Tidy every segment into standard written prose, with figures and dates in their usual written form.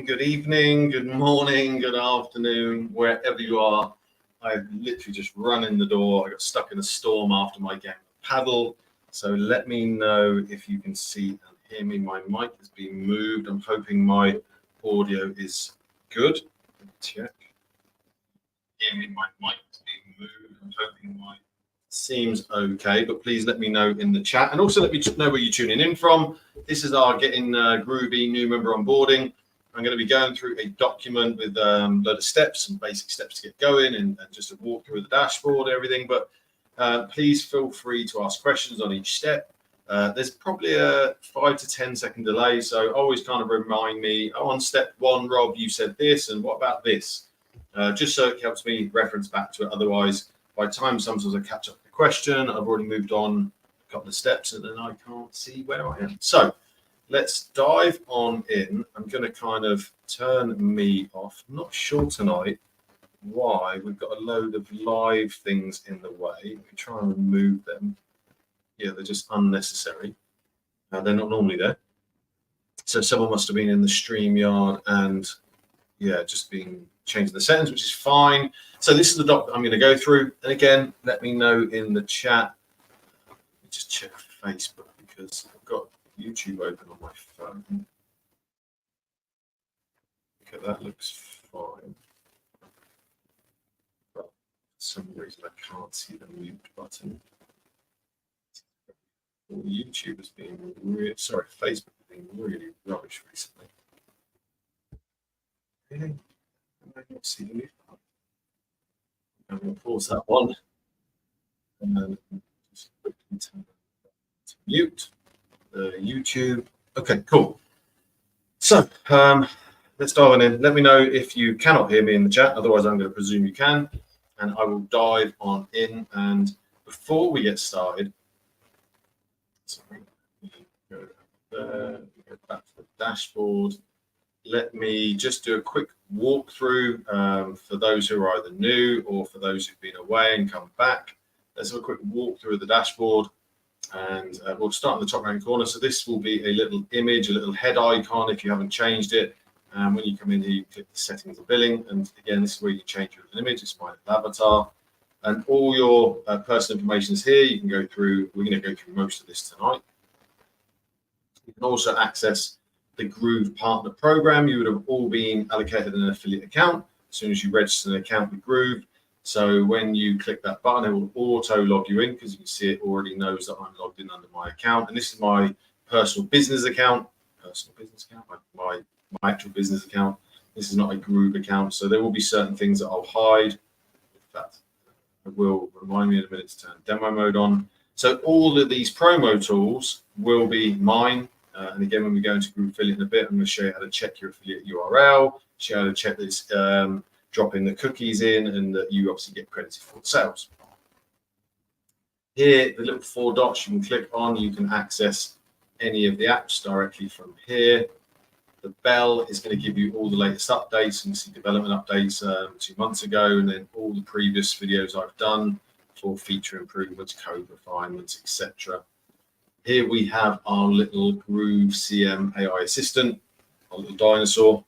good evening, good morning, good afternoon, wherever you are. I've literally just run in the door. I got stuck in a storm after my game of paddle. So let me know if you can see and hear me. My mic has been moved. I'm hoping my audio is good. Check. Hear me, my mic has been moved. I'm hoping my seems okay, but please let me know in the chat, and also let me know where you're tuning in from. This is our Getting Groovy new member onboarding. I'm going to be going through a document with a load of steps and basic steps to get going, and just a walk through the dashboard, everything. But please feel free to ask questions on each step. There's probably a 5 to 10 second delay, so always kind of remind me, oh, on step 1, Rob, you said this, and what about this? Just so it helps me reference back to it. Otherwise, by the time sometimes I catch up with the question, I've already moved on a couple of steps and then I can't see where I am. So let's dive on in. I'm going to kind of turn me off. I'm not sure tonight why we've got a load of live things in the way. We can try and remove them. Yeah, they're just unnecessary. They're not normally there. So someone must have been in the StreamYard and yeah, just been changing the settings, which is fine. So this is the doc that I'm going to go through. And again, let me know in the chat. Let me just check Facebook because I've got YouTube open on my phone. Okay, that looks fine. But for some reason, I can't see the mute button. Well, YouTube has been really, sorry, Facebook has been really rubbish recently. Really? I don't see the mute button. I'm going to pause that one. And then just quickly turn to mute the YouTube. Okay, cool. So let's dive in. Let me know if you cannot hear me in the chat. Otherwise, I'm going to presume you can. And I will dive on in. And before we get started, sorry, go there, go back to the dashboard. Let me just do a quick walkthrough for those who are either new or for those who've been away and come back. Let's have a quick walkthrough of the dashboard, and we'll start in the top right corner. So this will be a little image, a little head icon if you haven't changed it. When you come in here, you click the settings and billing, and again, this is where you change your image. It's my avatar, and all your personal information is here. You can go through. We're going to go through most of this tonight. You can also access the Groove Partner Program. You would have all been allocated an affiliate account as soon as you register an account with Groove. So when you click that button, it will auto log you in because you can see it already knows that I'm logged in under my account. And this is my personal business account, my actual business account. This is not a Groove account. So there will be certain things that I'll hide. In fact, it will remind me in a minute to turn demo mode on. So all of these promo tools will be mine. And again, when we go into Groove Affiliate in a bit, I'm going to show you how to check your affiliate URL, show you how to check this, dropping the cookies in, and that you obviously get credited for the sales. Here, the little 4 dots you can click on, you can access any of the apps directly from here. The bell is going to give you all the latest updates. You can see development updates 2 months ago, and then all the previous videos I've done for feature improvements, code refinements, etc. Here we have our little Groove.cm AI assistant, our little dinosaur.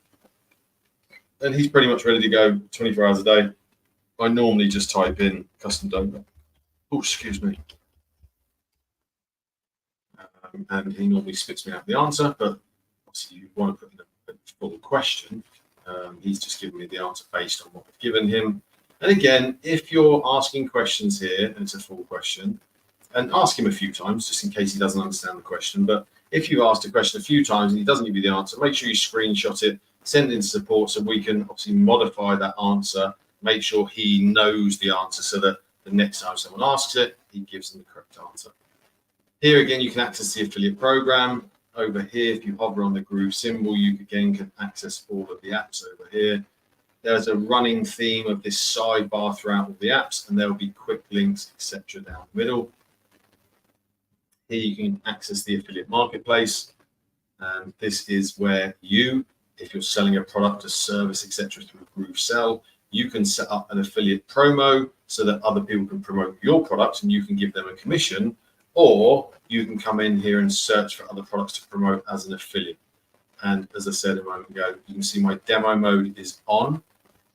And he's pretty much ready to go 24 hours a day. I normally just type in custom donor. Oh, excuse me. And he normally spits me out the answer, but obviously you want to put in a full question. He's just giving me the answer based on what we've given him. And again, if you're asking questions here, and it's a full question, and ask him a few times just in case he doesn't understand the question. But if you asked a question a few times and he doesn't give you the answer, make sure you screenshot it, send it into support so we can obviously modify that answer, make sure he knows the answer so that the next time someone asks it, he gives them the correct answer. Here again, you can access the affiliate program. Over here, if you hover on the Groove symbol, you again can access all of the apps over here. There's a running theme of this sidebar throughout all the apps, and there will be quick links, etc. down the middle. Here you can access the affiliate marketplace, and this is where you, if you're selling a product, a service, etc. through GrooveSell, you can set up an affiliate promo so that other people can promote your product and you can give them a commission, or you can come in here and search for other products to promote as an affiliate. And as I said a moment ago, you can see my demo mode is on,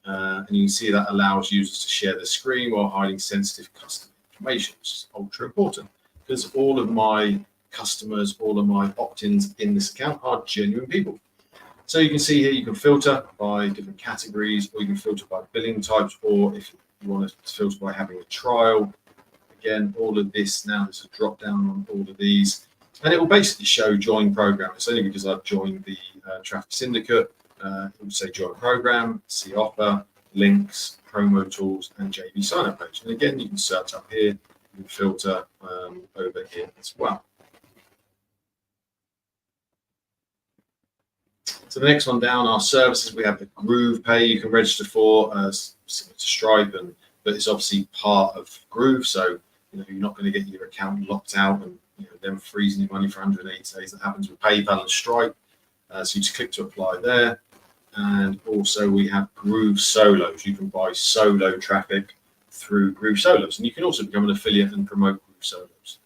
and you can see that allows users to share the screen while hiding sensitive customer information, which is ultra important because all of my customers, all of my opt-ins in this account are genuine people. So you can see here you can filter by different categories, or you can filter by billing types, or if you want to filter by having a trial. Again, all of this now, there's a drop down on all of these, and it will basically show join program. It's only because I've joined the traffic syndicate. It will say join program, see offer, links, promo tools, and JV sign up page. And again, you can search up here, you can filter over here as well. So the next one down, our services, we have the Groove Pay you can register for, similar to Stripe, but it's obviously part of Groove. So you're not going to get your account locked out and them freezing your money for 180 days. That happens with PayPal and Stripe. So you just click to apply there. And also we have Groove Solos. You can buy solo traffic through Groove Solos, and you can also become an affiliate and promote Groove Solos.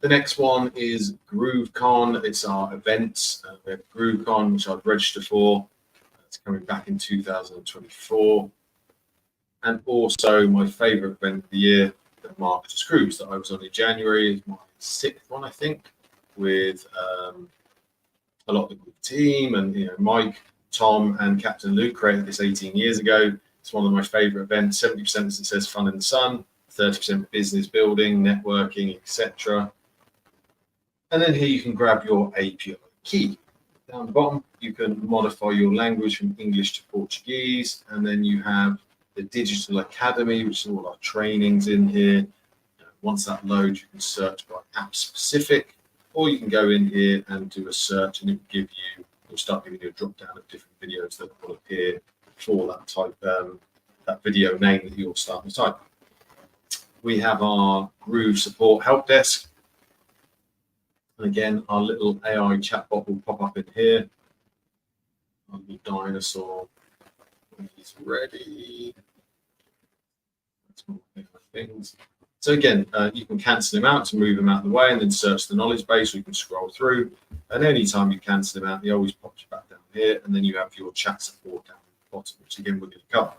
The next one is GrooveCon. It's our events. We have GrooveCon, which I've registered for. It's coming back in 2024. And also my favorite event of the year, the Marketers Cruise that I was on in January. It's my 6th one, I think, with a lot of the group team, and Mike, Tom, and Captain Luke created this 18 years ago. It's one of my favorite events. 70%, as it says, fun in the sun, 30% business building, networking, etc. And then here you can grab your API key. Down the bottom, you can modify your language from English to Portuguese, and then you have the Digital Academy, which is all our trainings in here. Once that loads, you can search by app specific, or you can go in here and do a search, and it will give you, it'll start giving you a drop down of different videos that will appear for that type, that video name that you're starting to type. We have our Groove support help desk. And again, our little AI chatbot will pop up in here. Our little dinosaur, when he's ready. That's one of my things. So again, you can cancel him out to move him out of the way, and then search the knowledge base, or you can scroll through. And anytime you cancel him out, he always pops you back down here, and then you have your chat support down at the bottom, which again we're going to cover.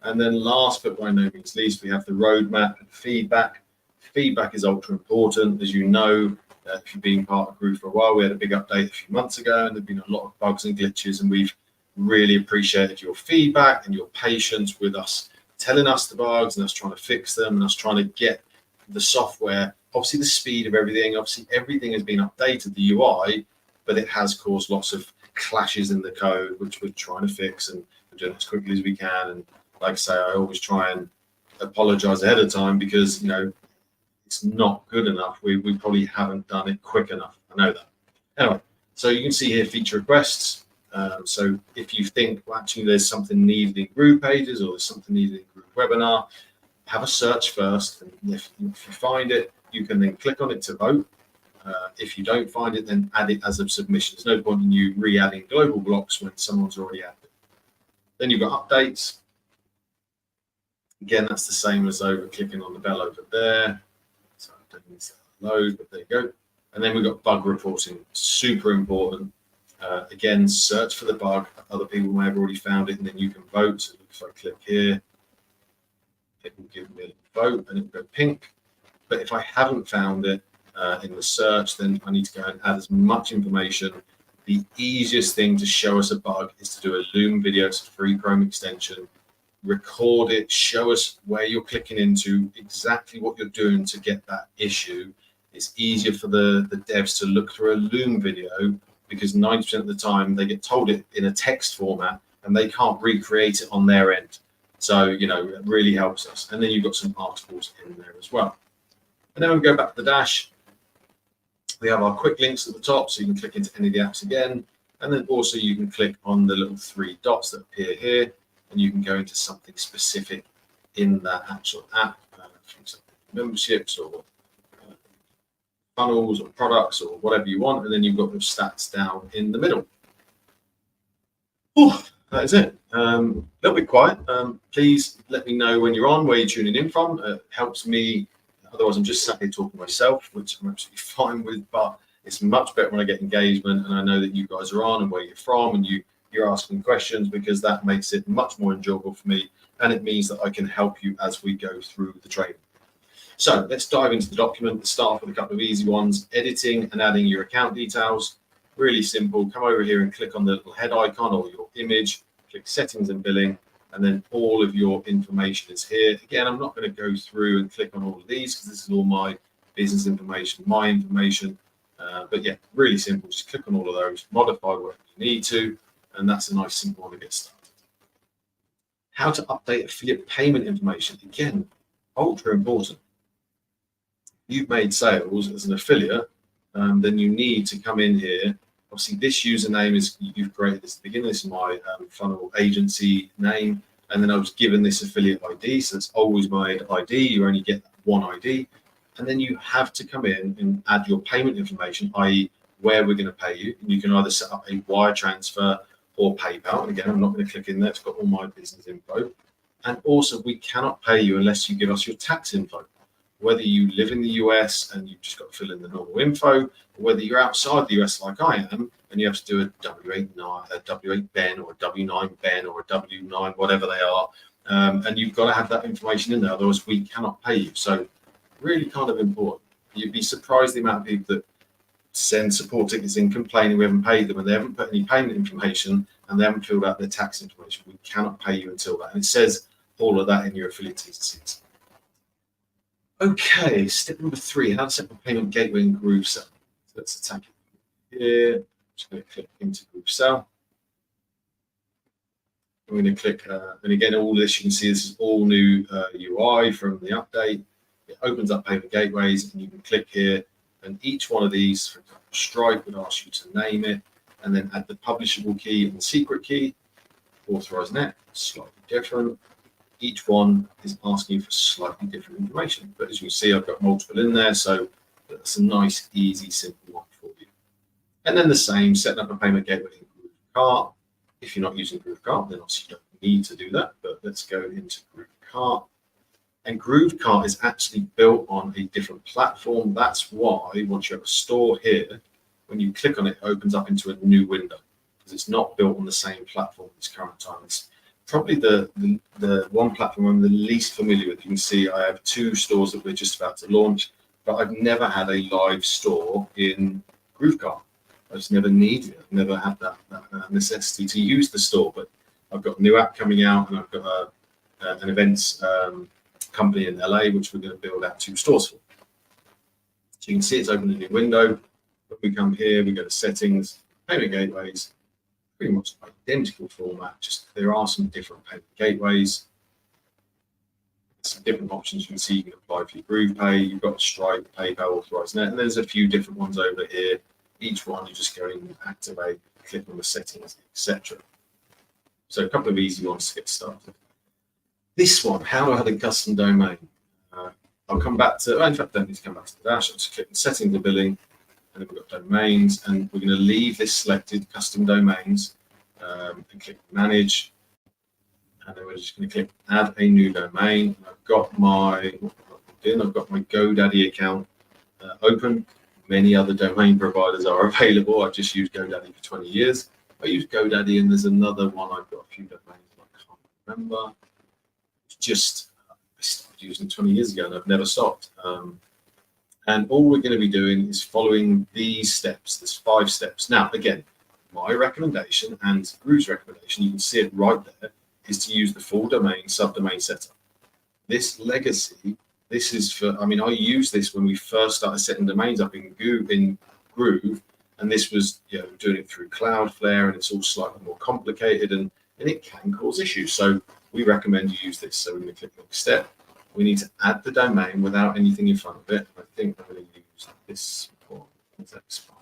And then last but by no means least, we have the roadmap and feedback. Feedback is ultra important, as you know. If you've been part of Groove for a while, we had a big update a few months ago, and there've been a lot of bugs and glitches, and we've really appreciated your feedback and your patience with us telling us the bugs and us trying to fix them and us trying to get the software. Obviously, the speed of everything, obviously everything has been updated, the UI, but it has caused lots of clashes in the code, which we're trying to fix and do it as quickly as we can. And like I say, I always try and apologize ahead of time because, it's not good enough. We probably haven't done it quick enough. I know that. Anyway, so you can see here feature requests. So if you think, well, actually there's something needed in Groove pages, or there's something needed in Groove webinar, have a search first. And if you find it, you can then click on it to vote. If you don't find it, then add it as a submission. There's no point in you re-adding global blocks when someone's already added it. Then you've got updates. Again, that's the same as over clicking on the bell over there. So I don't need to load, but there you go. And then we've got bug reporting, super important. Again, search for the bug. Other people may have already found it, and then you can vote. So if I click here, it will give me a vote, and it will go pink. But if I haven't found it in the search, then I need to go and add as much information. The easiest thing to show us a bug is to do a Loom video. It's a free Chrome extension. Record it, show us where you're clicking into, exactly what you're doing to get that issue. It's easier for the devs to look through a Loom video, because 90% of the time they get told it in a text format and they can't recreate it on their end. So, it really helps us. And then you've got some articles in there as well. And then we go back to the dash. We have our quick links at the top, so you can click into any of the apps again. And then also you can click on the little 3 dots that appear here, and you can go into something specific in that actual app, for example, memberships or funnels or products or whatever you want. And then you've got your stats down in the middle. Oh, that is it. A little bit quiet. Please let me know when you're on, where you're tuning in from. It helps me. Otherwise, I'm just sat here talking to myself, which I'm absolutely fine with. But It's much better when I get engagement and I know that you guys are on and where you're from and you're asking questions, because that makes it much more enjoyable for me, and it means that I can help you as we go through the training. So let's dive into the document. Let's start off with a couple of easy ones. Editing and adding your account details. Really simple. Come over here and click on the little head icon or your image, click settings and billing, and then all of your information is here. Again, I'm not going to go through and click on all of these because this is all my business information, my information. But yeah, really simple. Just click on all of those, modify what you need to, and that's a nice simple one to get started. How to update affiliate payment information. Again, ultra important. You've made sales as an affiliate, then you need to come in here. Obviously, this username is you've created this at the beginning. This is my funnel agency name, and then I was given this affiliate ID, so it's always my ID. You only get one ID, and then you have to come in and add your payment information, i.e., where we're going to pay you. And you can either set up a wire transfer or PayPal. And again, I'm not going to click in there. It's got all my business info, and also we cannot pay you unless you give us your tax info. Whether you live in the US and you've just got to fill in the normal info, or whether you're outside the US like I am and you have to do a W8 Ben or a W9 Ben or a W9, whatever they are, and you've got to have that information in there, otherwise we cannot pay you. So really kind of important. You'd be surprised the amount of people that send support tickets in complaining we haven't paid them and they haven't put any payment information and they haven't filled out their tax information. We cannot pay you until that. And it says all of that in your affiliate T's and C's. Okay, step number 3, how to set up a payment gateway in GrooveSell. So let's attack it here. I'm just going to click into GrooveSell. I'm going to click, and again, all this you can see, this is all new UI from the update. It opens up payment gateways, and you can click here, and each one of these, for example, Stripe would ask you to name it, and then add the publishable key and the secret key. Authorized net, slightly different. Each one is asking for slightly different information, but as you can see, I've got multiple in there, so that's a nice, easy, simple one for you. And then the same, setting up a payment gateway in GrooveCart. If you're not using GrooveCart, then obviously you don't need to do that, but let's go into GrooveCart. And GrooveCart is actually built on a different platform. That's why once you have a store here, when you click on it, it opens up into a new window, because it's not built on the same platform at this current time. It's probably the one platform I'm the least familiar with. You can see I have 2 stores that we're just about to launch, but I've never had a live store in GrooveCart. I just never needed it. I've never had that necessity to use the store, but I've got a new app coming out, and I've got an events company in LA, which we're going to build out 2 stores for. So you can see it's opened a new window. If we come here, we go to settings, payment gateways, pretty much identical format, just there are some different payment gateways, some different options. You can see you can apply for your GroovePay, you've got Stripe, PayPal, Authorized Net, and there's a few different ones over here. Each one you just go in and activate, click on the settings, etc. So a couple of easy ones to get started. This one, how to add a custom domain. I'll come back to, in fact, I don't need to come back to the dash. I'll just click on settings and billing, and then we've got domains, and we're going to leave this selected, custom domains, and click manage, and then we're just going to click add a new domain. I've got my GoDaddy account open. Many other domain providers are available. I've just used GoDaddy for 20 years. I use GoDaddy, and there's another one. I've got a few domains I can't remember. It's just I started using 20 years ago, and I've never stopped. And all we're going to be doing is following these steps. There's 5 steps. Now, again, my recommendation and Groove's recommendation, you can see it right there, is to use the full domain subdomain setup. This legacy, this is for, I mean, I used this when we first started setting domains up in Groove, and this was, you know, doing it through Cloudflare, and it's all slightly more complicated, and it can cause issues. So we recommend you use this. So we're going to click next step. We need to add the domain without anything in front of it. I think I'm going to use this for expire.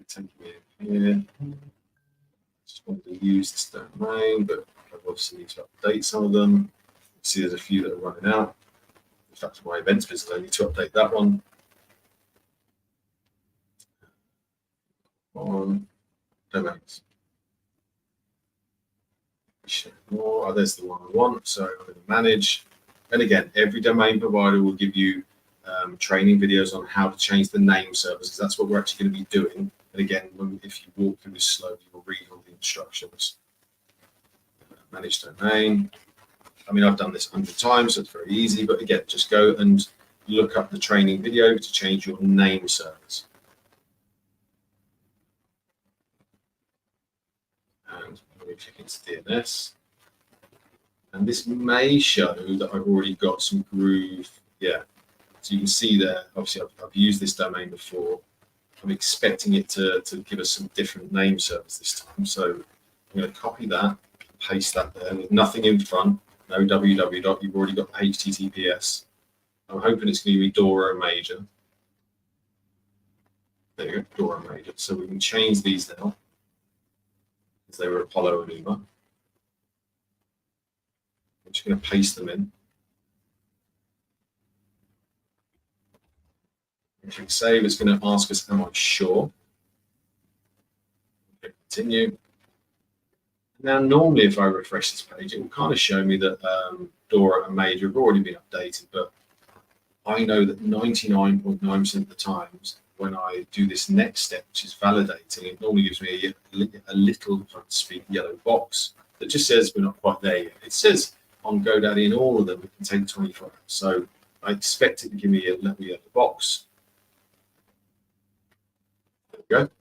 Take it here. Just want to use this domain, but I obviously need to update some of them. See, there's a few that are running out. In fact, my events business, I need to update that one. On domains. Oh, there's the one I want. So I'm going to manage. And again, every domain provider will give you training videos on how to change the name servers, because that's what we're actually going to be doing. And again, if you walk through this slowly, you'll read all the instructions. Manage domain. I mean, I've done this 100 times, so it's very easy. But again, just go and look up the training video to change your name servers. And let me click into DNS. And this may show that I've already got some Groove. Yeah. So you can see there, obviously, I've used this domain before. I'm expecting it to give us some different name servers this time. So I'm going to copy that, paste that there with nothing in front, no www. You've already got HTTPS. I'm hoping it's going to be Dora Major. There you go, Dora Major. So we can change these now, because they were Apollo and Uma. I'm just going to paste them in. Click save. It's going to ask us, am I sure? Click continue. Now, normally, if I refresh this page, it will kind of show me that Dora and Major have already been updated, but I know that 99.9% of the times when I do this next step, which is validating, it normally gives me a little, so to speak, yellow box that just says we're not quite there yet. It says on GoDaddy in all of them, it can take 24 hours. So I expect it to give me a little yellow box. There we go.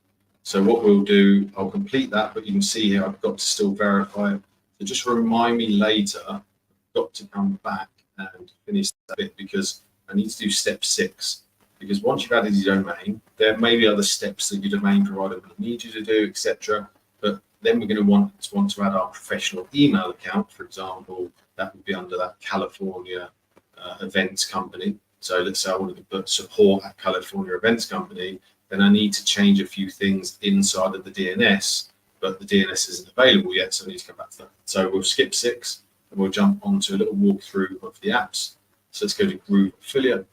So what we'll do, I'll complete that, but you can see here I've got to still verify it. So just remind me later, I've got to come back and finish that bit, because I need to do step 6. Because once you've added your domain, there may be other steps that your domain provider will need you to do, etc. But then we're going to want to add our professional email account. For example, that would be under that California events company. So let's say I wanted to put support at California events company. Then I need to change a few things inside of the DNS, but the DNS isn't available yet, so I need to come back to that. So we'll skip 6 and we'll jump onto a little walkthrough of the apps. So let's go to Groove Affiliate.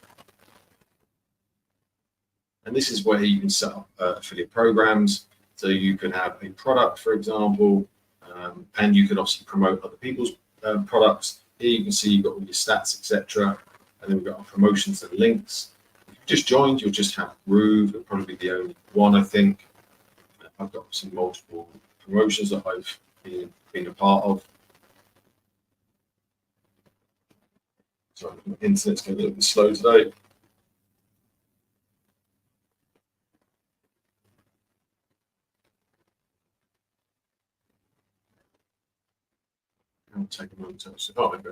And this is where you can set up affiliate programs. So you can have a product, for example, and you can obviously promote other people's products. Here you can see you've got all your stats, etc. And then we've got our promotions and links. Just joined, you'll just have Groove. It'll probably be the only one, I think. I've got some multiple promotions that I've been a part of. Sorry, my internet's going a little bit slow today. I'll take a moment to survive.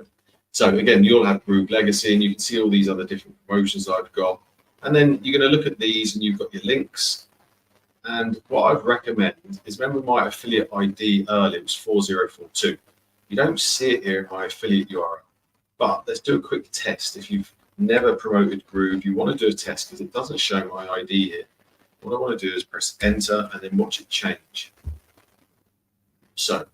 So again, you'll have Groove Legacy, and you can see all these other different promotions I've got. And then you're going to look at these, and you've got your links. And what I'd recommend is, remember my affiliate ID earlier was 4042. You don't see it here in my affiliate URL. But let's do a quick test. If you've never promoted Groove, you want to do a test because it doesn't show my ID here. What I want to do is press enter and then watch it change. So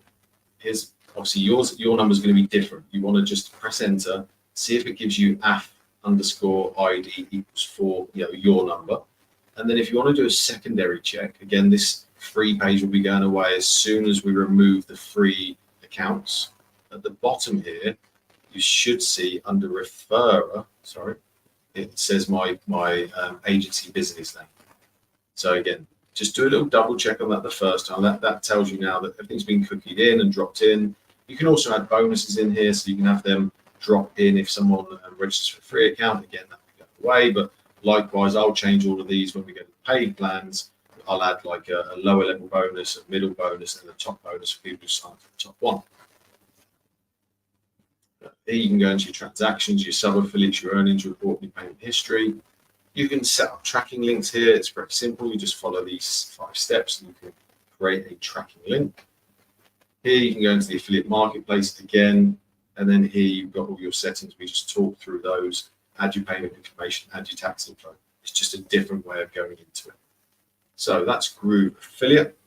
here's obviously your number is going to be different. You want to just press enter, see if it gives you AF_ID equals 4, your number. And then if you want to do a secondary check, again, this free page will be going away as soon as we remove the free accounts. At the bottom here, you should see under referrer, it says my agency business name. So again, just do a little double check on that the first time. That tells you now that everything's been cookied in and dropped in. You can also add bonuses in here, so you can have them drop in if someone registers for a free account. Again, that will go away, but likewise, I'll change all of these when we go to paid plans. I'll add like a lower level bonus, a middle bonus, and a top bonus for people who sign up for the top one. Here you can go into your transactions, your sub-affiliates, your earnings report, your payment history. You can set up tracking links here. It's very simple. You just follow these 5 steps and you can create a tracking link. Here you can go into the affiliate marketplace again, and then here you've got all your settings. We just talked through those. Add your payment information, add your tax info. It's just a different way of going into it. So that's Groove Affiliate.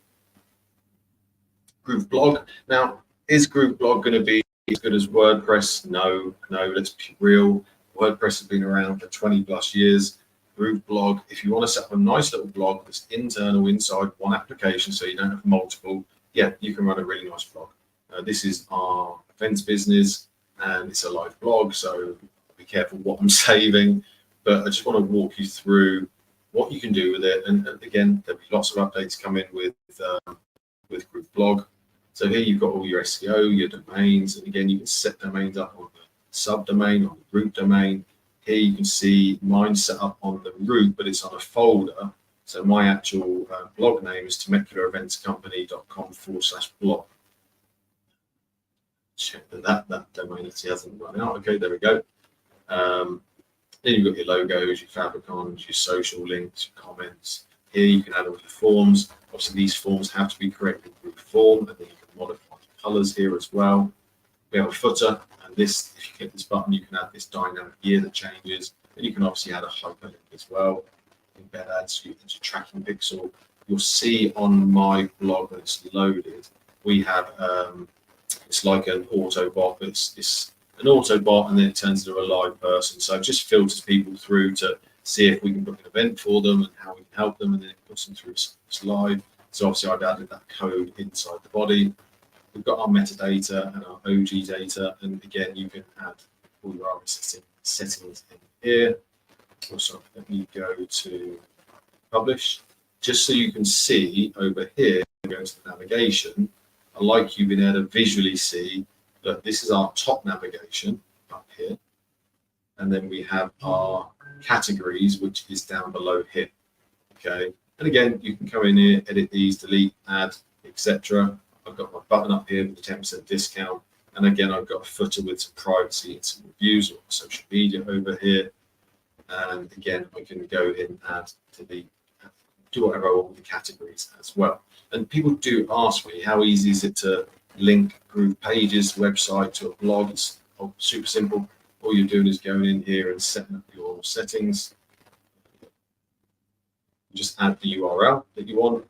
Groove Blog. Now, is Groove Blog going to be as good as WordPress? No, let's be real. WordPress has been around for 20 plus years. Groove Blog, if you want to set up a nice little blog that's internal inside one application so you don't have multiple, yeah, you can run a really nice blog. This is our events business and it's a live blog, so be careful what I'm saving. but I just want to walk you through what you can do with it. And again, there'll be lots of updates coming with Groove Blog. So here you've got all your SEO, your domains, and again, you can set domains up on the subdomain, on the root domain. Here you can see mine set up on the root, but it's on a folder. So my actual blog name is temeculaeventscompany.com/blog. Check that domain actually hasn't run out. Okay, there we go. Then you've got your logos, your favicons, your social links, your comments. Here you can add all your forms. Obviously, these forms have to be created in Groove form, and then you can modify the colors here as well. We have a footer, and this, if you click this button, you can add this dynamic year that changes, and you can obviously add a hyperlink as well. Embed ads into tracking pixel. You'll see on my blog when it's loaded, we have it's like an Autobot. It's an Autobot, and then it turns into a live person. So it just filters people through to see if we can book an event for them and how we can help them, and then it puts them through it's live. So obviously I've added that code inside the body. We've got our metadata and our OG data, and again, you can add all your RSS settings in here. Also, let me go to publish, just so you can see over here, go to the navigation. I like you being able to visually see that this is our top navigation up here, and then we have our categories, which is down below here. Okay, and again, you can come in here, edit these, delete, add, etc. I've got my button up here with the 10% discount, and again, I've got a footer with some privacy and some reviews or social media over here. And again, I can go in, add, delete, do whatever I want with the categories as well. And people do ask me, how easy is it to link Groove pages, website to a blog? It's super simple. All you're doing is going in here and setting up your settings. You just add the URL that you want.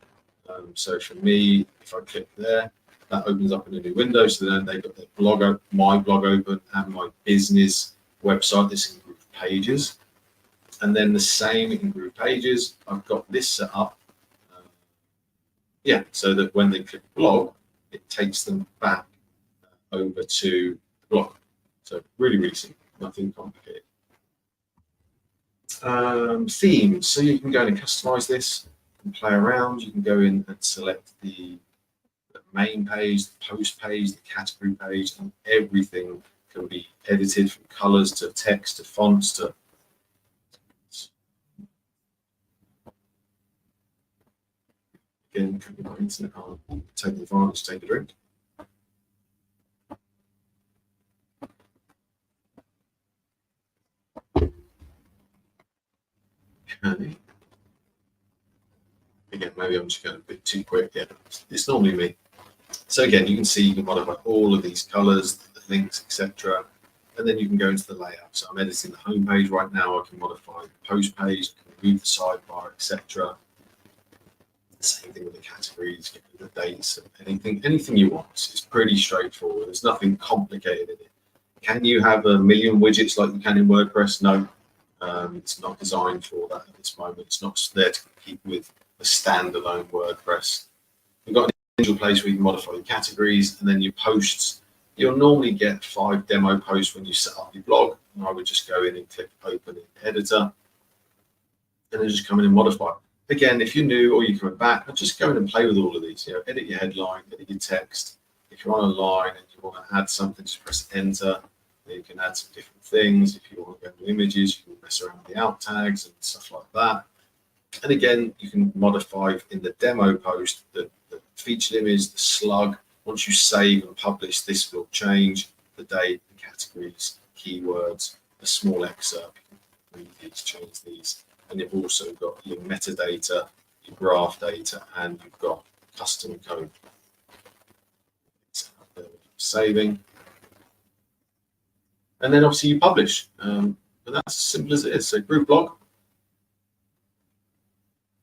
So for me, if I click there, that opens up in a new window. So then they've got their blog, my blog open, and my business website. This is in Groove pages. And then the same in Groove pages, I've got this set up. So that when they click blog, it takes them back over to the blog. So really, really simple, nothing complicated. Themes, so you can go in and customize this and play around. You can go in and select the main page, the post page, the category page, and everything can be edited from colors to text to fonts to again, my internet, I'll take the advantage, take a drink. Okay. Again, maybe I'm just going a bit too quick. Yeah, it's normally me. So again, you can see you can modify all of these colors, the links, etc. And then you can go into the layout. So I'm editing the home page right now. I can modify the post page, I can move the sidebar, etc. Same thing with the categories, get rid of the dates, anything you want. It's pretty straightforward. There's nothing complicated in it. Can you have a million widgets like you can in WordPress? No, it's not designed for that at this moment. It's not there to compete with a standalone WordPress. We've got an individual place where you can modify your categories, and then your posts. You'll normally get 5 demo posts when you set up your blog. And I would just go in and click open in editor, and then just come in and modify. Again, if you're new or you're coming back, just go in and play with all of these. Edit your headline, edit your text. If you're on a line and you want to add something, just press enter. Then you can add some different things. If you want to go to images, you can mess around with the alt tags and stuff like that. And again, you can modify in the demo post the featured image, the slug. Once you save and publish, this will change the date, the categories, keywords, a small excerpt. You can read these, change these. And you've also got your metadata, your graph data, and you've got custom code. Saving. And then obviously you publish. And that's as simple as it is. So Groove blog.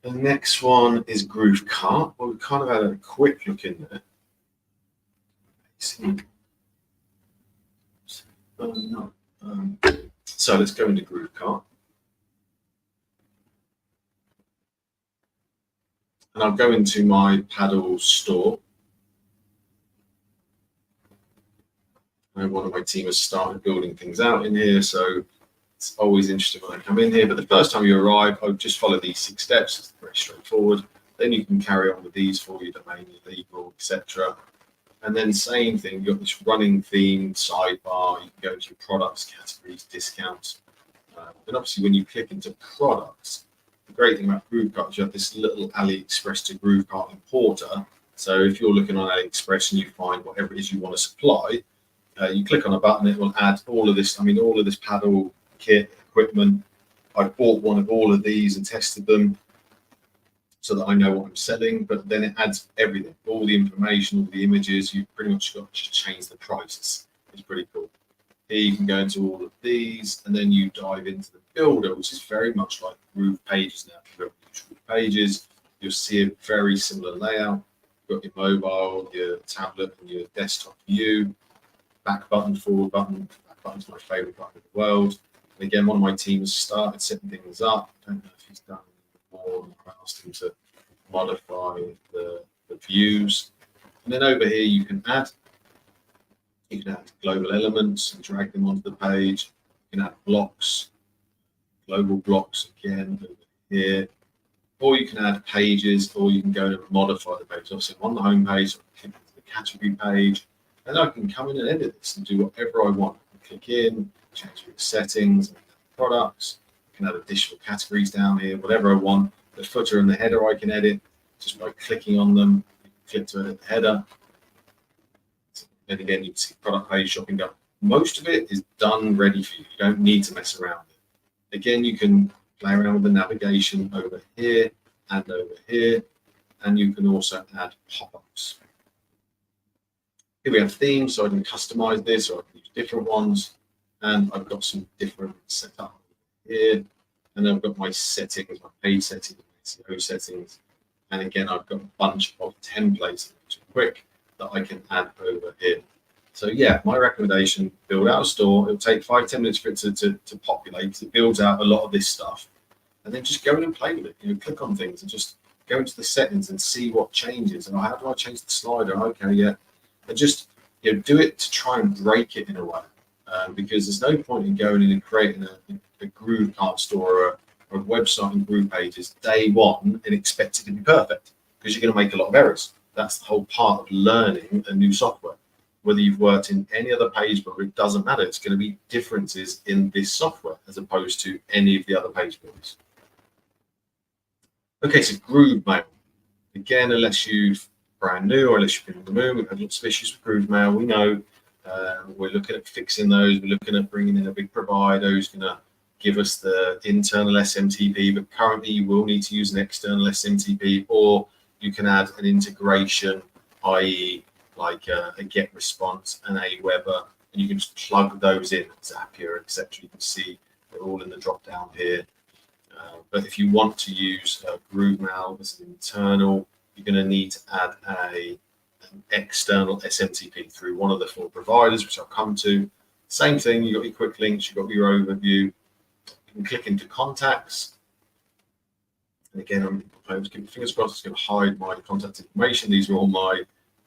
The next one is Groove cart. Well, we kind of had a quick look in there. So let's go into Groove cart. And I'll go into my paddle store. And one of my team has started building things out in here. So It's always interesting when I come in here, but the first time you arrive, I would just follow these 6 steps. It's very straightforward. Then you can carry on with these for your domain, your legal, etc. And then same thing, you've got this running theme sidebar. You can go into your products, categories, discounts. And obviously when you click into products, the great thing about GrooveCart is you have this little AliExpress to GrooveCart importer. So if you're looking on AliExpress and you find whatever it is you want to supply, you click on a button, it will add all of this. I mean, all of this paddle kit equipment. I bought one of all of these and tested them so that I know what I'm selling, but then it adds everything, all the information, all the images. You've pretty much got to change the prices. It's pretty cool. Here you can go into all of these, and then you dive into the builder, which is very much like Groove pages now. If you go to Groove pages, you'll see a very similar layout. You've got your mobile, your tablet, and your desktop view. Back button, forward button. Back button's my favorite button in the world. And again, one of my team has started setting things up. I don't know if he's done more. I asked him to modify the views. And then over here, you can add global elements and drag them onto the page. You can add blocks, global blocks again over here. Or you can add pages, or you can go and modify the page. Obviously, I'm on the home page, I click into the category page, and I can come in and edit this and do whatever I want. I click in, change the settings, products. I can add additional categories down here, whatever I want. The footer and the header I can edit just by clicking on them. You can click to edit the header. And again, you can see product page, shopping done. Most of it is done, ready for you. You don't need to mess around with it. Again, you can play around with the navigation over here and over here, and you can also add pop-ups. Here we have themes, so I can customize this, or I can use different ones, and I've got some different setup here, and then I've got my settings, my page settings, my SEO settings, and again, I've got a bunch of templates, which are quick, that I can add over here. So yeah, my recommendation, build out a store. It'll take 5-10 minutes for it to populate. It builds out a lot of this stuff. And then just go in and play with it. Click on things and just go into the settings and see what changes. And how do I change the slider? Okay, yeah. And just do it to try and break it in a way. Because there's no point in going in and creating a GrooveCart store or a website and Groove pages day one and expect it to be perfect, because you're going to make a lot of errors. That's the whole part of learning a new software. Whether you've worked in any other page builder, it doesn't matter. It's going to be differences in this software as opposed to any of the other page builders. Okay, so GrooveMail. Again, unless you're brand new or unless you've been in the moon, we've had lots of issues with GrooveMail. We know we're looking at fixing those. We're looking at bringing in a big provider who's going to give us the internal SMTP, but currently you will need to use an external SMTP, or you can add an integration, i.e. like a GET response and a Weber, and you can just plug those in, Zapier, etc. You can see they're all in the drop down here. But if you want to use GrooveMail as an internal, you're going to need to add an external SMTP through one of the 4 providers, which I'll come to. Same thing, you've got your quick links, you've got your overview. You can click into contacts. And again, I'm keeping fingers crossed, it's going to hide my contact information. These are all my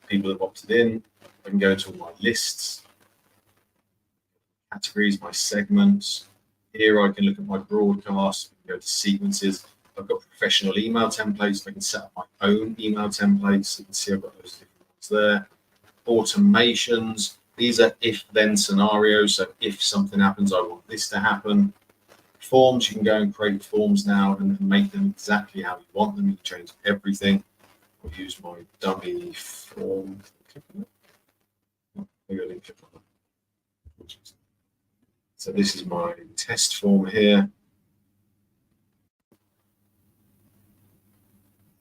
people that have opted in. I can go into all my lists, categories, my segments. Here I can look at my broadcast, go to sequences. I've got professional email templates. I can set up my own email templates. You can see I've got those different ones there. Automations. These are if-then scenarios. So if something happens, I want this to happen. Forms, you can go and create forms now and make them exactly how you want them. You can change everything. I'll use my dummy form. Maybe I didn't click on that. So this is my test form here.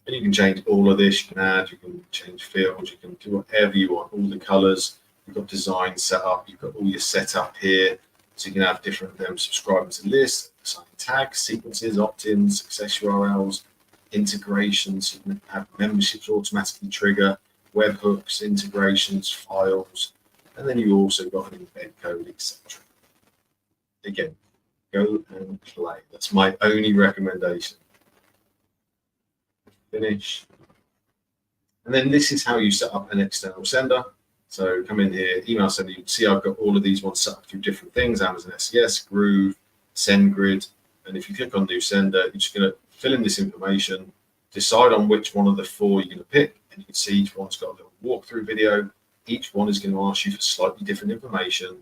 And you can change all of this. You can add, you can change fields, you can do whatever you want. All the colors. You've got design set up. You've got all your setup here. So you can have different subscribing to lists, assign tags, sequences, opt-ins, success URLs, integrations. You can have memberships automatically trigger, webhooks, integrations, files, and then you also got an embed code, etc. Again, go and play. That's my only recommendation. Finish. And then this is how you set up an external sender. So come in here, email sender. You can see I've got all of these ones set up through different things: Amazon SES, Groove, send grid. And if you click on new sender, you're just going to fill in this information, decide on which one of the 4 you're going to pick. And you can see each one's got a little walkthrough video. Each one is going to ask you for slightly different information.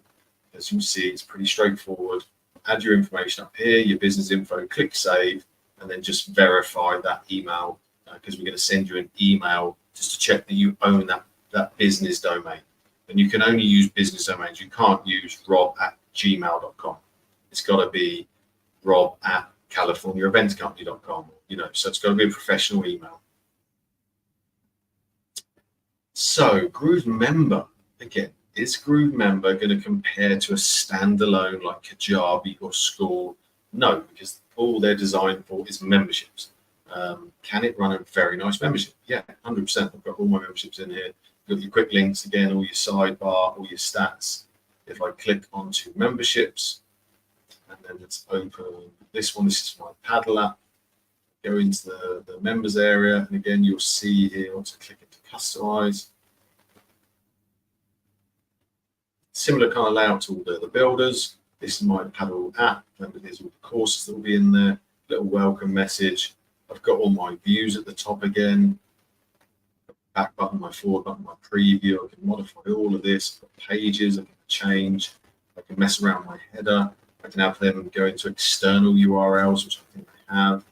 As you can see, it's pretty straightforward. Add your information up here, your business info, click save, and then just verify that email, because we're going to send you an email just to check that you own that business domain. And you can only use business domains. You can't use rob@gmail.com. It's got to be rob@californiaeventcompany.com, so it's got to be a professional email. So Groove Member, again, is Groove Member going to compare to a standalone like Kajabi or School? No, because all they're designed for is memberships. Can it run a very nice membership? Yeah, 100%. I've got all my memberships in here. You've got your quick links again, all your sidebar, all your stats. If I click onto memberships, and then let's open this one. This is my paddle app. Go into the members area, and again, you'll see here, once I click into customize, similar kind of layout to all the builders. This is my paddle app. Remember, there's all the courses that will be in there. Little welcome message. I've got all my views at the top again. Back button, my forward button, my preview. I can modify all of this. I've got pages I can change. I can mess around my header. I can have them go into external URLs, which I think I have.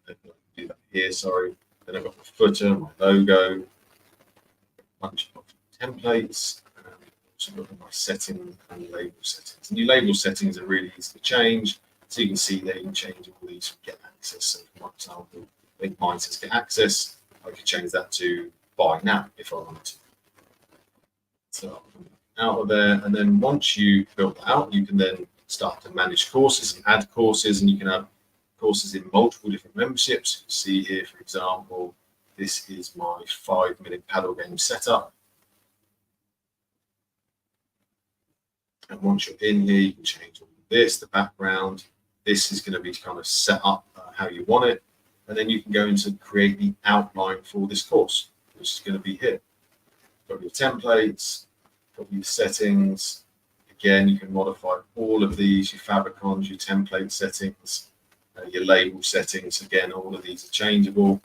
I can do that here, sorry. Then I've got my footer, my logo, a bunch of templates, and also got my setting and label settings. And your label settings are really easy to change. So you can see there you can change all these get access. So for example, I think mine says get access. I could change that to buy now if I wanted to. So out of there, and then once you build that out, you can then start to manage courses and add courses, and you can have courses in multiple different memberships. You can see here, for example, this is my 5-minute paddle game setup. And once you're in here, you can change all of this, the background. This is going to be kind of set up how you want it. And then you can go into create the outline for this course, which is going to be here. Got your templates, got your settings. Again, you can modify all of these, your favicons, your template settings, your label settings. Again, all of these are changeable.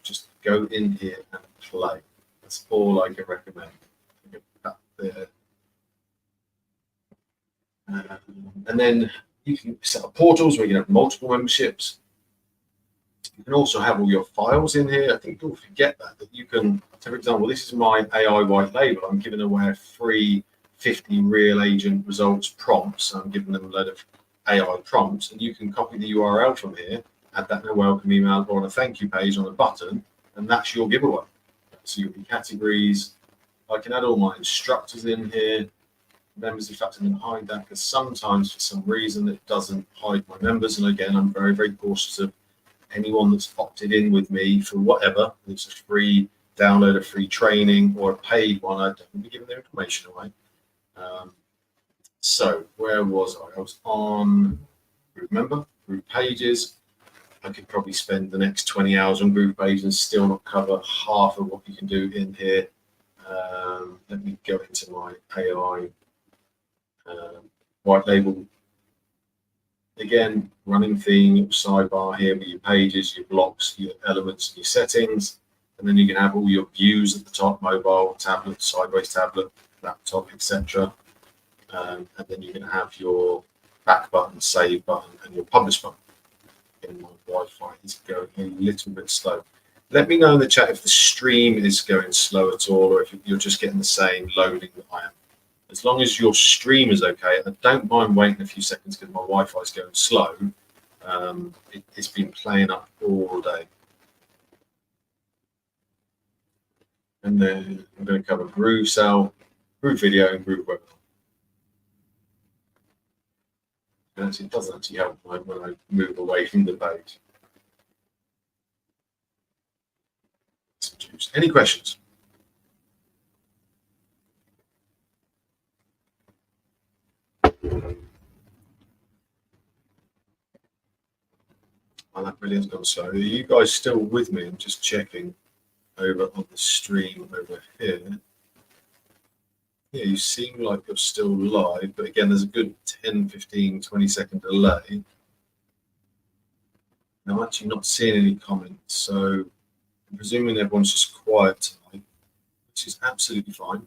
Just go in here and play. That's all I can recommend. Get that there. And then you can set up portals where you can have multiple memberships. You can also have all your files in here. I think people forget that you can, so for example, this is my AI white label. I'm giving away a free 50 real agent results prompts. I'm giving them a load of AI prompts, and you can copy the URL from here, add that in a welcome email or on a thank you page on a button, and that's your giveaway. So you'll be categories. I can add all my instructors in here. Members, in fact, I'm going to hide that because sometimes for some reason it doesn't hide my members. And again, I'm very, very cautious of anyone that's opted in with me for whatever. It's a free download, a free training, or a paid one. I don't be giving their information away. So where was I? I was on Groove Member, Groove Pages. I could probably spend the next 20 hours on Groove Pages and still not cover half of what you can do in here. Let me go into my AI white label. Again, running theme, your sidebar here with your pages, your blocks, your elements, and your settings. And then you can have all your views at the top, mobile, tablet, sideways tablet, laptop, etc. And then you can have your back button, save button, and your publish button. Again, my Wi-Fi is going a little bit slow. Let me know in the chat if the stream is going slow at all, or if you're just getting the same loading that I am. As long as your stream is okay, I don't mind waiting a few seconds because my Wi-Fi is going slow. It's been playing up all day. And then I'm going to cover GrooveSell, Groove Video, and Groove Webinar. And it doesn't actually help when I move away from the page. Any questions? Oh, that really has gone slow. Are you guys still with me? I'm just checking over on the stream over here. Yeah, you seem like you're still live, but again, there's a good 10, 15, 20-second delay. And I'm actually not seeing any comments, so I'm presuming everyone's just quiet tonight, which is absolutely fine.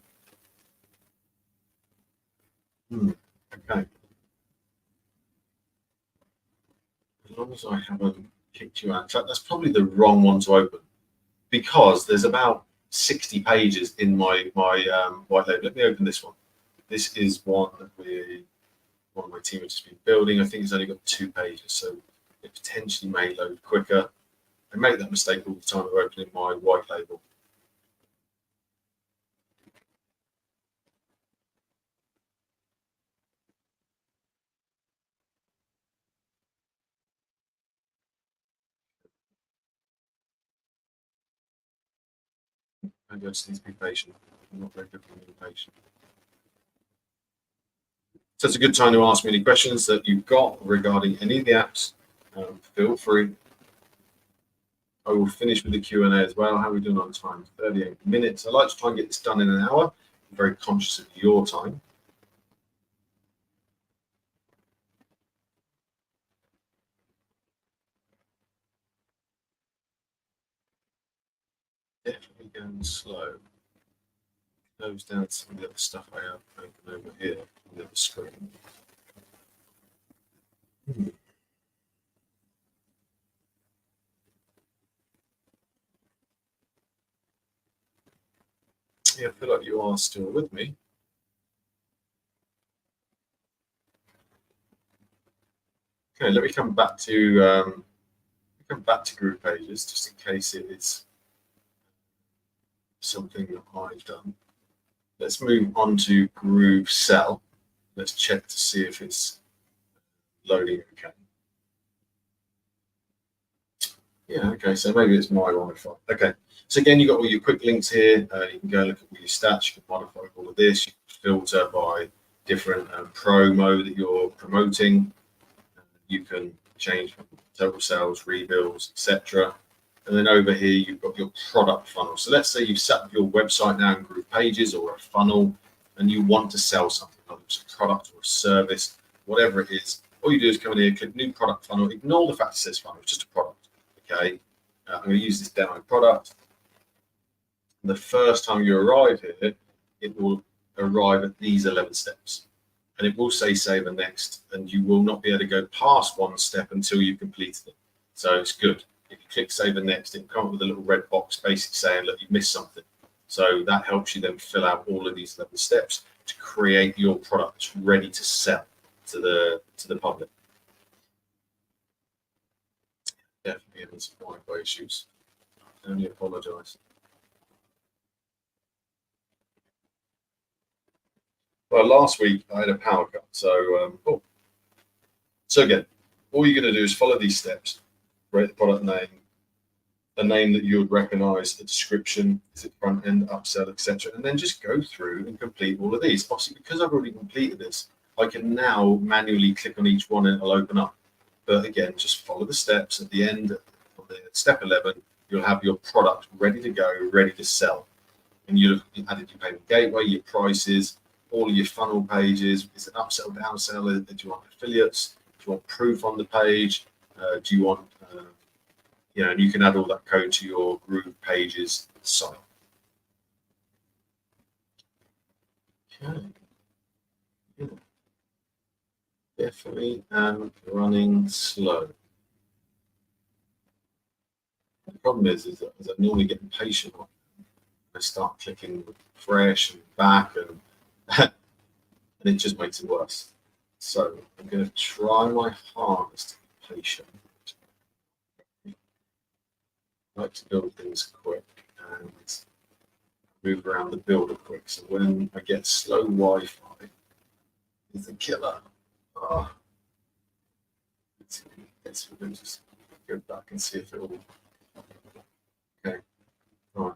Okay. As long as I haven't kicked you out. In fact, that's probably the wrong one to open because there's about 60 pages in my white label. Let me open this one. This is one of my team has just been building. I think it's only got 2 pages, so it potentially may load quicker. I make that mistake all the time of opening my white label. Maybe I just need to be patient. I'm not very good at being patient. So it's a good time to ask me any questions that you've got regarding any of the apps. Feel free. I will finish with the Q&A as well. How are we doing on time? 38 minutes. I like to try and get this done in an hour. I'm very conscious of your time. Definitely going slow. Close down some of the other stuff I have open over here on the other screen. Yeah, I feel like you are still with me. Okay, let me come back to group pages just in case it is something that I've done. Let's move on to GrooveSell. Let's check to see if it's loading okay. Yeah, okay, so maybe it's my Wi-Fi. Okay, so again, you've got all your quick links here. You can go look at all your stats. You can modify all of this. You can filter by different promo that you're promoting. You can change total sales, rebills, etc. And then over here, you've got your product funnel. So let's say you've set up your website now in Groove Pages or a funnel, and you want to sell something, whether it's a product or a service, whatever it is. All you do is come in here, click new product funnel, ignore the fact it says funnel, it's just a product. Okay, I'm going to use this demo product. The first time you arrive here, it will arrive at these 11 steps. And it will say save and next, and you will not be able to go past one step until you've completed it. So it's good. If you click save and next, it will come up with a little red box basically saying, look, you've missed something. So that helps you then fill out all of these 11 steps to create your product ready to sell to the public. Definitely having some Wi-Fi issues. I only apologise. Well, last week I had a power cut, so again, all you're going to do is follow these steps, create the product name, a name that you would recognise, a description, is it front end, upsell, etc., and then just go through and complete all of these. Obviously, because I've already completed this, I can now manually click on each one and it'll open up. But again, just follow the steps. At the end of the step 11, you'll have your product ready to go, ready to sell. And you'll have added your payment gateway, your prices, all of your funnel pages. Is it upsell, downsell? Do you want affiliates? Do you want proof on the page? Do you want, and you can add all that code to your Groove pages site. Okay. Yeah. Definitely running slow. The problem is that I normally get impatient. I start clicking fresh and back, and and it just makes it worse. So I'm going to try my hardest to be patient. I like to build things quick and move around the builder quick. So when I get slow Wi-Fi, it's a killer. Let's just go back and see if it will. Okay. All right.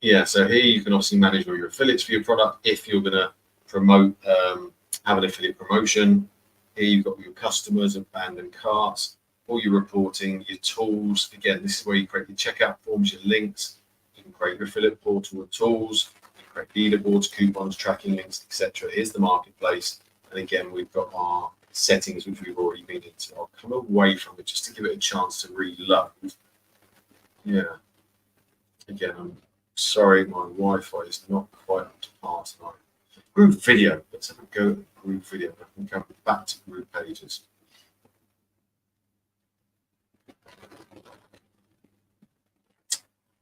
Yeah, so here you can obviously manage all your affiliates for your product if you're going to promote, have an affiliate promotion. Here you've got your customers, abandoned carts, all your reporting, your tools. Again, this is where you create your checkout forms, your links. You can create your affiliate portal and tools, you can create leaderboards, coupons, tracking links, etc. Here's the marketplace. And again, we've got our settings, which we've already been into. I'll come away from it just to give it a chance to reload. Yeah. Again, I'm sorry, my Wi-Fi is not quite up to par tonight. Groove video. Let's have a go at Groove video. I can come back to Groove pages.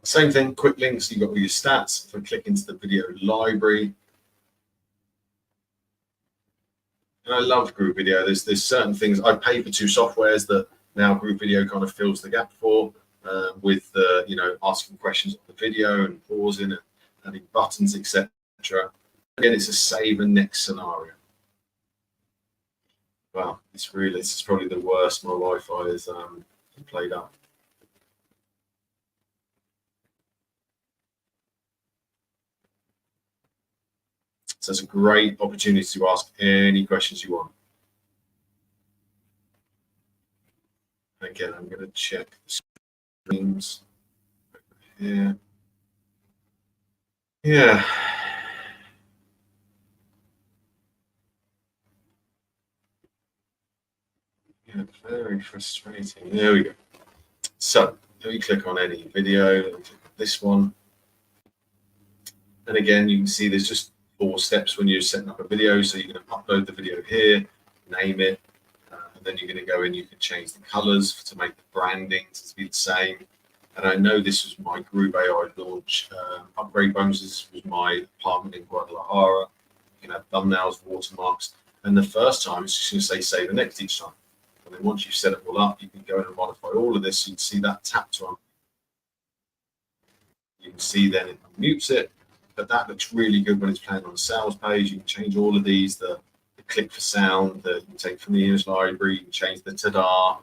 Same thing, quick links. You've got all your stats. If I click into the video library, and I love Groove video. There's certain things I pay for 2 softwares that now Groove video kind of fills the gap for, with you know, asking questions on the video and pausing and adding buttons, etc. Again, it's a save and next scenario. Wow, this is probably the worst my Wi-Fi is played up. So it's a great opportunity to ask any questions you want. Again, I'm going to check the streams over here. Yeah. Yeah, very frustrating. There we go. So let me click on any video. Let me click on this one. And again, you can see there's just 4 steps when you're setting up a video. So you're going to upload the video here, name it, and then you're going to go in. You can change the colors to make the branding to be the same. And I know this was my Groove AI launch upgrade bonuses. This was my apartment in Guadalajara. You can have thumbnails, watermarks, and the first time it's just going to say save and next each time. And then once you've set it all up, you can go in and modify all of this. You can see that tapped on. You can see then it mutes it. But that looks really good when it's playing on a sales page. You can change all of these, the click for sound that you can take from the image library, you can change the ta-da.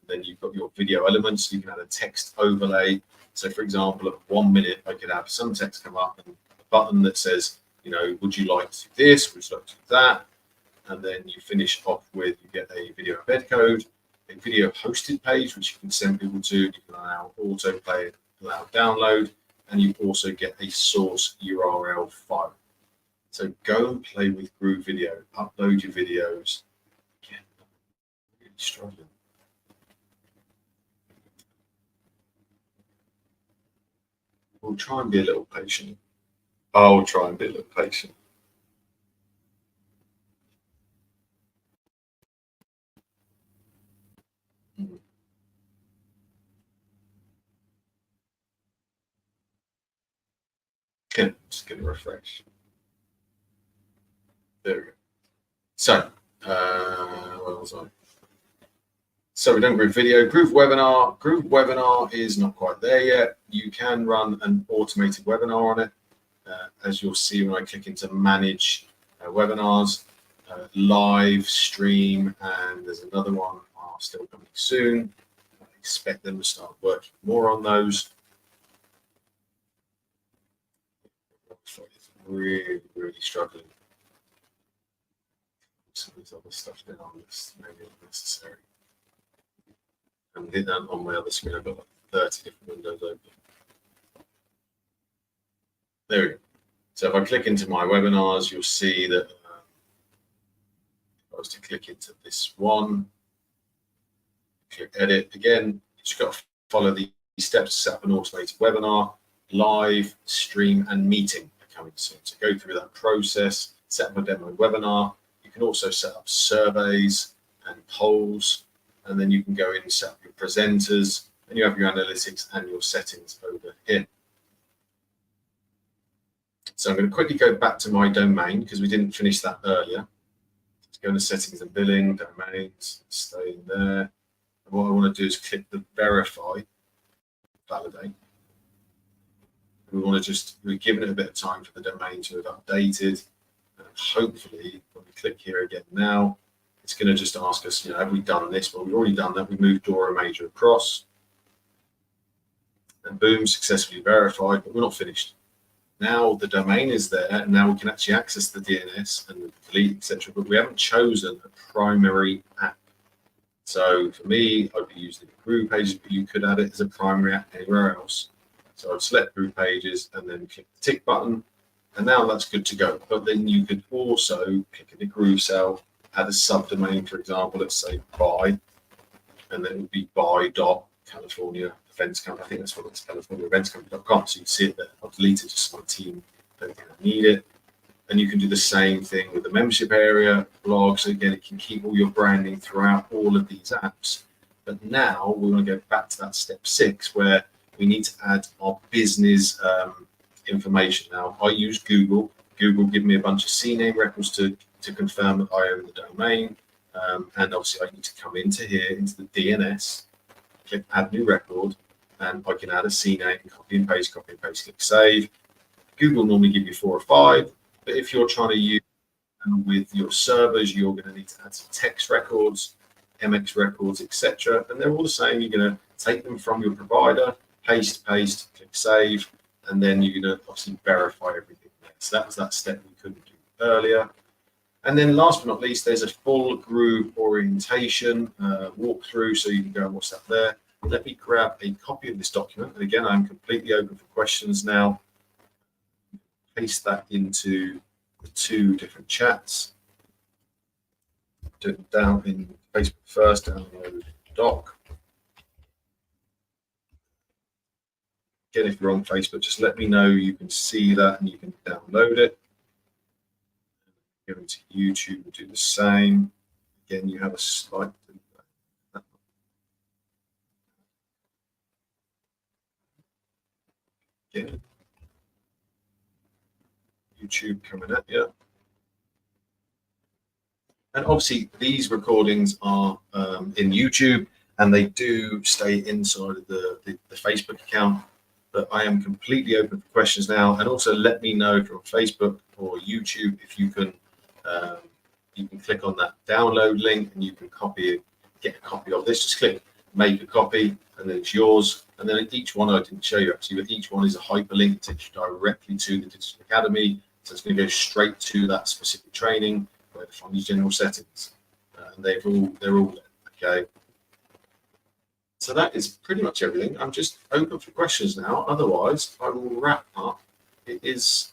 Then you've got your video elements. You can add a text overlay. So for example, at 1 minute, I could have some text come up and a button that says, you know, would you like to do this? Would you like to do that? And then you finish off with, you get a video embed code, a video hosted page, which you can send people to. You can allow autoplay, allow download. And you also get a source URL file. So go and play with Groove Video, upload your videos. Again, I'm really struggling. We'll try and be a little patient. I'll try and be a little patient. Okay, I'm just going to refresh. There we go. So, where was I? So we've done Groove Video. Groove Webinar. Groove Webinar is not quite there yet. You can run an automated webinar on it. As you'll see when I click into Manage Webinars, Live Stream, and there's another one are still coming soon. I expect them to start working more on those. Really, really struggling. Some of this other stuff down that's maybe unnecessary. And did that on my other screen. I've got like 30 different windows open. There we go. So if I click into my webinars, you'll see that if I was to click into this one, click edit again, you just got to follow the steps to set up an automated webinar. Live, stream, and meeting are coming soon. So go through that process, set up a demo webinar. You can also set up surveys and polls, and then you can go in and set up your presenters, and you have your analytics and your settings over here. So I'm going to quickly go back to my domain because we didn't finish that earlier. Let's go into settings and billing, domains, stay in there. And what I want to do is click the verify, validate. We want to just, we're giving it a bit of time for the domain to have updated. And hopefully, when we click here again now, it's going to just ask us, you know, have we done this? Well, we've already done that. We moved Dora Major across. And boom, successfully verified, but we're not finished. Now the domain is there, and now we can actually access the DNS and delete, etc. But we haven't chosen a primary app. So for me, I'd be using the Groove pages, but you could add it as a primary app anywhere else. So I'd select group pages and then click the tick button, and now that's good to go. But then you could also click in the GrooveSell, add a subdomain, for example, let's say buy, and then it would be buy.California Events Company. I think that's what it's, CaliforniaEventsCompany.com. So you can see it there. I'll delete it just so my team don't think I need it. And you can do the same thing with the membership area, blog. So again, it can keep all your branding throughout all of these apps. But now we want to go back to that step 6 where we need to add our business information. Now I use Google. Google give me a bunch of CNAME records to confirm that I own the domain. And obviously I need to come into here, into the DNS, click add new record, and I can add a CNAME, copy and paste, click save. Google normally give you 4 or 5, but if you're trying to use with your servers, you're going to need to add some text records, MX records, etc. And they're all the same. You're going to take them from your provider, paste, click save, and then you're going to obviously verify everything there. So that was that step we couldn't do earlier. And then last but not least, there's a full Groove orientation walkthrough, so you can go and watch that there. Let me grab a copy of this document. And again, I'm completely open for questions now. Paste that into the 2 different chats. Do it down in Facebook first, download doc. Again, if you're on Facebook, just let me know you can see that and you can download it. Go into YouTube and do the same. Again, you have a slight again, YouTube coming at you. And obviously these recordings are in YouTube and they do stay inside of the Facebook account, but I am completely open for questions now. And also let me know from Facebook or YouTube if you can click on that download link and you can get a copy of this. Just click make a copy and then it's yours. And then each one, I didn't show you actually, but each one is a hyperlink to take you directly to the Digital Academy. So it's going to go straight to that specific training where to find these general settings. And they're all there, okay? So that is pretty much everything. I'm just open for questions now. Otherwise, I will wrap up. It is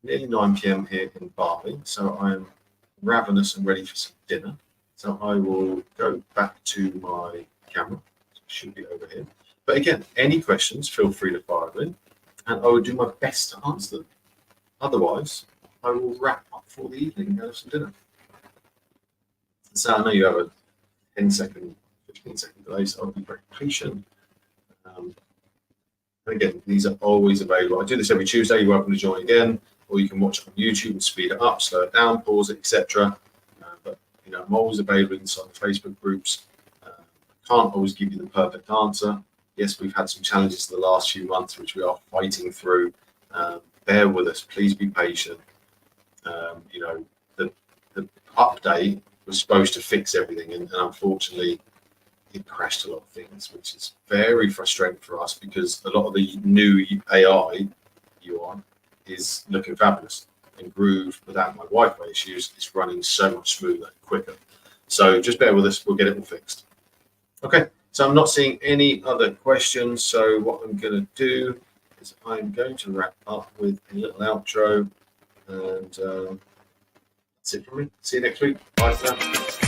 nearly 9 p.m. here in Bali, so I'm ravenous and ready for some dinner. So I will go back to my camera. It should be over here. But again, any questions, feel free to fire them in, and I will do my best to answer them. Otherwise, I will wrap up for the evening and have some dinner. So I know you have a 10-second, 15-second delay, so I'll be very patient. And again, these are always available. I do this every Tuesday. You're welcome to join again, or you can watch it on YouTube and speed it up, slow it down, pause it, etc. But you know, I'm always available inside the Facebook groups. I can't always give you the perfect answer. Yes, we've had some challenges the last few months, which we are fighting through. Bear with us. Please be patient. You know, the update was supposed to fix everything, and unfortunately, it crashed a lot of things, which is very frustrating for us because a lot of the new AI UI is looking fabulous. And Groove, without my Wi-Fi issues, is running so much smoother and quicker. So just bear with us. We'll get it all fixed. Okay. So I'm not seeing any other questions. So what I'm going to do is I'm going to wrap up with a little outro, and that's it from me. See you next week. Bye for now.